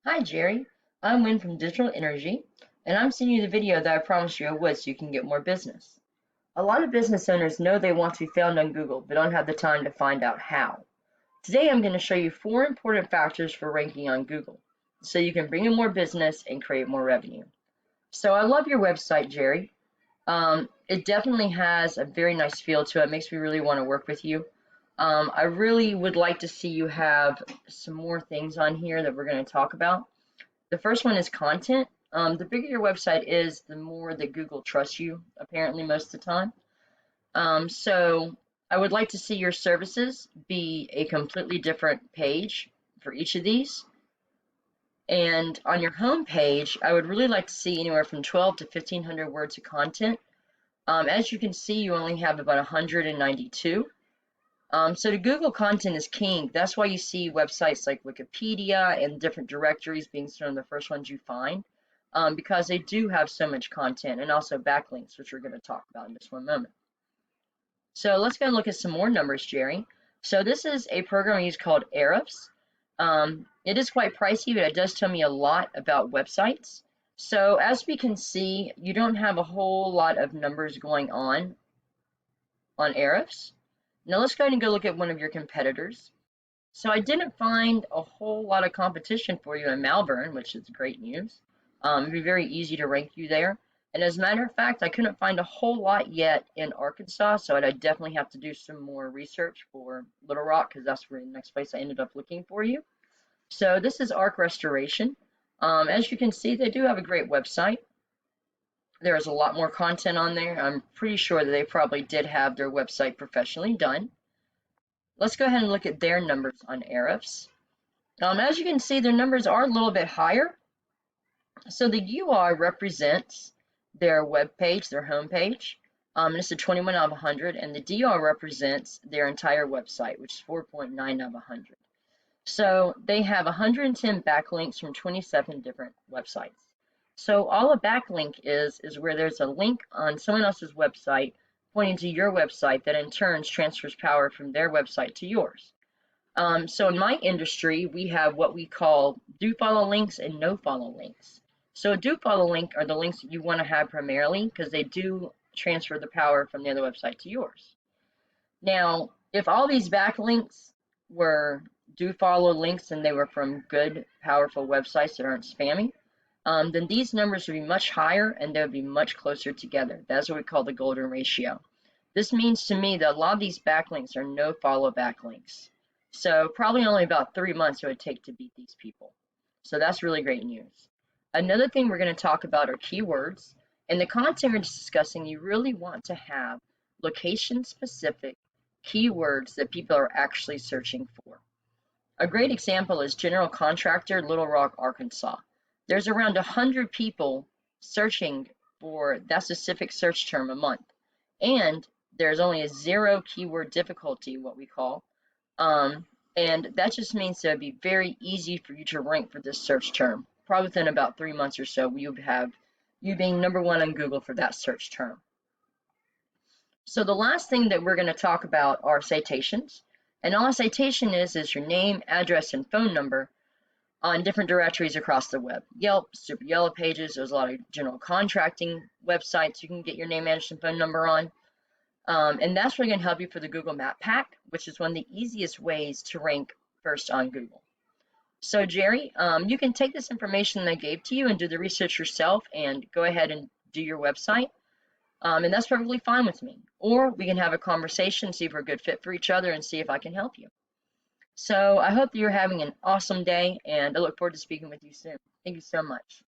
Hi Jerry, I'm Win from Digital Energy, and I'm sending you the video that I promised you I would so you can get more business. A lot of business owners know they want to be found on Google, but don't have the time to find out how. Today I'm going to show you 4 important factors for ranking on Google, so you can bring in more business and create more revenue. So I love your website, Jerry. It definitely has a very nice feel to it. It makes me really want to work with you. I really would like to see you have some more things on here that we're going to talk about. The first one is content. The bigger your website is, the more that Google trusts you, apparently, most of the time. So I would like to see your services be a completely different page for each of these. And on your home page, I would really like to see anywhere from 12 to 1500 words of content. As you can see, you only have about 192. So the Google content is king. That's why you see websites like Wikipedia and different directories being some of the first ones you find, because they do have so much content, and also backlinks, which we're going to talk about in just one moment. So let's go and look at some more numbers, Jerry. So this is a program I use called Ahrefs. It is quite pricey, but it does tell me a lot about websites. So as we can see, you don't have a whole lot of numbers going on Ahrefs. Now let's go ahead and go look at one of your competitors. So I didn't find a whole lot of competition for you in Malvern, which is great news. It'd be very easy to rank you there. And as a matter of fact, I couldn't find a whole lot yet in Arkansas, so I'd definitely have to do some more research for Little Rock, because that's where the next place I ended up looking for you. So this is Arc Restoration. As you can see, they do have a great website. There's a lot more content on there. I'm pretty sure that they probably did have their website professionally done. Let's go ahead and look at their numbers on Ahrefs. As you can see, their numbers are a little bit higher. So the UI represents their web page, their home page. It's a 21 out of 100, and the DR represents their entire website, which is 4.9 out of 100. So they have 110 backlinks from 27 different websites. So all a backlink is where there's a link on someone else's website pointing to your website that in turn transfers power from their website to yours. So in my industry, we have what we call do follow links and no follow links. So a do follow link are the links that you want to have primarily because they do transfer the power from the other website to yours. Now, if all these backlinks were do follow links and they were from good, powerful websites that aren't spammy, then these numbers would be much higher and they would be much closer together. That's what we call the golden ratio. This means to me that a lot of these backlinks are no follow backlinks. So probably only about 3 months it would take to beat these people. So that's really great news. Another thing we're going to talk about are keywords. In the content we're discussing, you really want to have location-specific keywords that people are actually searching for. A great example is general contractor, Little Rock, Arkansas. There's around 100 people searching for that specific search term a month. And there's only a 0 keyword difficulty, what we call. And that just means that it'd be very easy for you to rank for this search term. Probably within about 3 months or so, you would have you being #1 on Google for that search term. So the last thing that we're going to talk about are citations. And all a citation is your name, address, and phone number on different directories across the web. Yelp, Super Yellow Pages, there's a lot of general contracting websites you can get your name, address, and phone number on. And that's really going to help you for the Google Map Pack, which is one of the easiest ways to rank first on Google. So Jerry, you can take this information that I gave to you and do the research yourself and go ahead and do your website. And that's perfectly fine with me. Or we can have a conversation, see if we're a good fit for each other, and see if I can help you. So I hope that you're having an awesome day, and I look forward to speaking with you soon. Thank you so much.